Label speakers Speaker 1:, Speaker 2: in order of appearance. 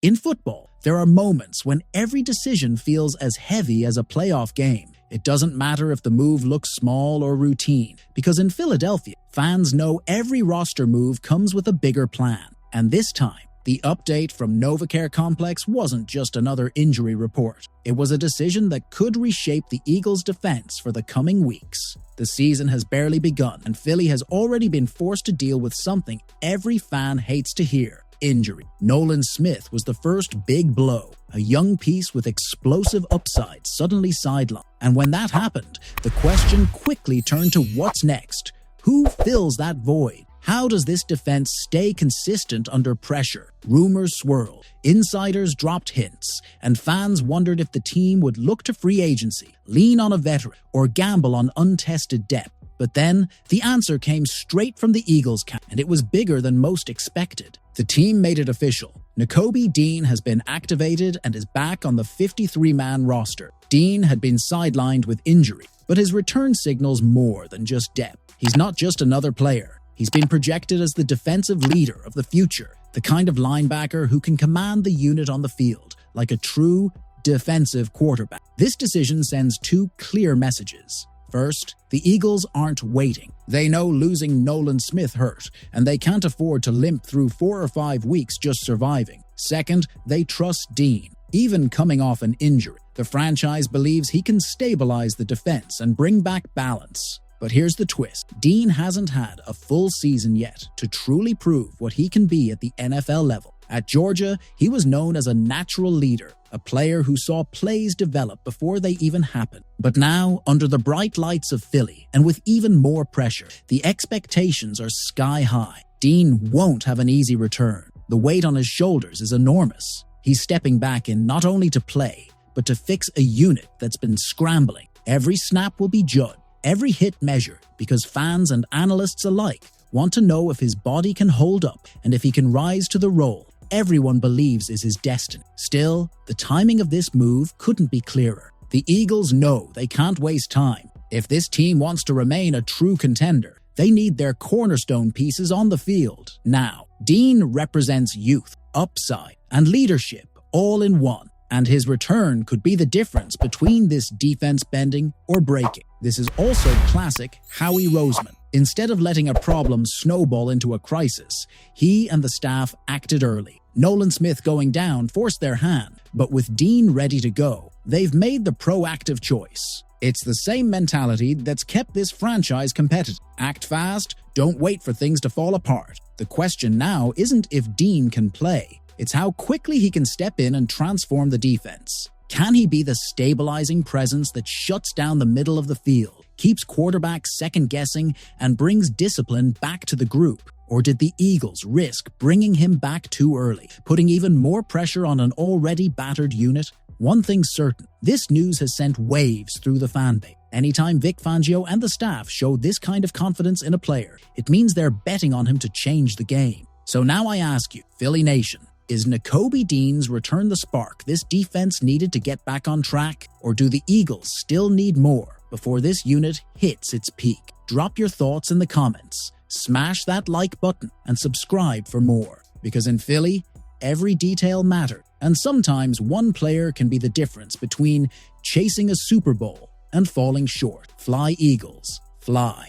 Speaker 1: In football, there are moments when every decision feels as heavy as a playoff game. It doesn't matter if the move looks small or routine, because in Philadelphia, fans know every roster move comes with a bigger plan. And this time, the update from NovaCare Complex wasn't just another injury report. It was a decision that could reshape the Eagles' defense for the coming weeks. The season has barely begun, and Philly has already been forced to deal with something every fan hates to hear: injury. Nolan Smith was the first big blow. A young piece with explosive upside suddenly sidelined. And when that happened, the question quickly turned to what's next? Who fills that void? How does this defense stay consistent under pressure? Rumors swirled, insiders dropped hints, and fans wondered if the team would look to free agency, lean on a veteran, or gamble on untested depth. But then, the answer came straight from the Eagles camp, and it was bigger than most expected. The team made it official. Nakobe Dean has been activated and is back on the 53-man roster. Dean had been sidelined with injury, but his return signals more than just depth. He's not just another player. He's been projected as the defensive leader of the future, the kind of linebacker who can command the unit on the field, like a true defensive quarterback. This decision sends two clear messages. First, the Eagles aren't waiting. They know losing Nolan Smith hurt, and they can't afford to limp through 4 or 5 weeks just surviving. Second, they trust Dean. Even coming off an injury, the franchise believes he can stabilize the defense and bring back balance. But here's the twist. Dean hasn't had a full season yet to truly prove what he can be at the NFL level. At Georgia, he was known as a natural leader, a player who saw plays develop before they even happened. But now, under the bright lights of Philly, and with even more pressure, the expectations are sky high. Dean won't have an easy return. The weight on his shoulders is enormous. He's stepping back in not only to play, but to fix a unit that's been scrambling. Every snap will be judged, every hit measured, because fans and analysts alike want to know if his body can hold up and if he can rise to the role everyone believes is his destiny. Still, the timing of this move couldn't be clearer. The Eagles know they can't waste time. If this team wants to remain a true contender, they need their cornerstone pieces on the field now. Dean represents youth, upside, and leadership all in one, and his return could be the difference between this defense bending or breaking. This is also classic Howie Roseman. Instead of letting a problem snowball into a crisis, he and the staff acted early. Nolan Smith going down forced their hand, but with Dean ready to go, they've made the proactive choice. It's the same mentality that's kept this franchise competitive. Act fast, don't wait for things to fall apart. The question now isn't if Dean can play, it's how quickly he can step in and transform the defense. Can he be the stabilizing presence that shuts down the middle of the field, keeps quarterbacks second-guessing, and brings discipline back to the group? Or did the Eagles risk bringing him back too early, putting even more pressure on an already battered unit? One thing's certain, this news has sent waves through the fan base. Anytime Vic Fangio and the staff show this kind of confidence in a player, it means they're betting on him to change the game. So now I ask you, Philly Nation, is Nakobe Dean's return the spark this defense needed to get back on track? Or do the Eagles still need more before this unit hits its peak? Drop your thoughts in the comments, smash that like button, and subscribe for more. Because in Philly, every detail matters, and sometimes one player can be the difference between chasing a Super Bowl and falling short. Fly Eagles, fly.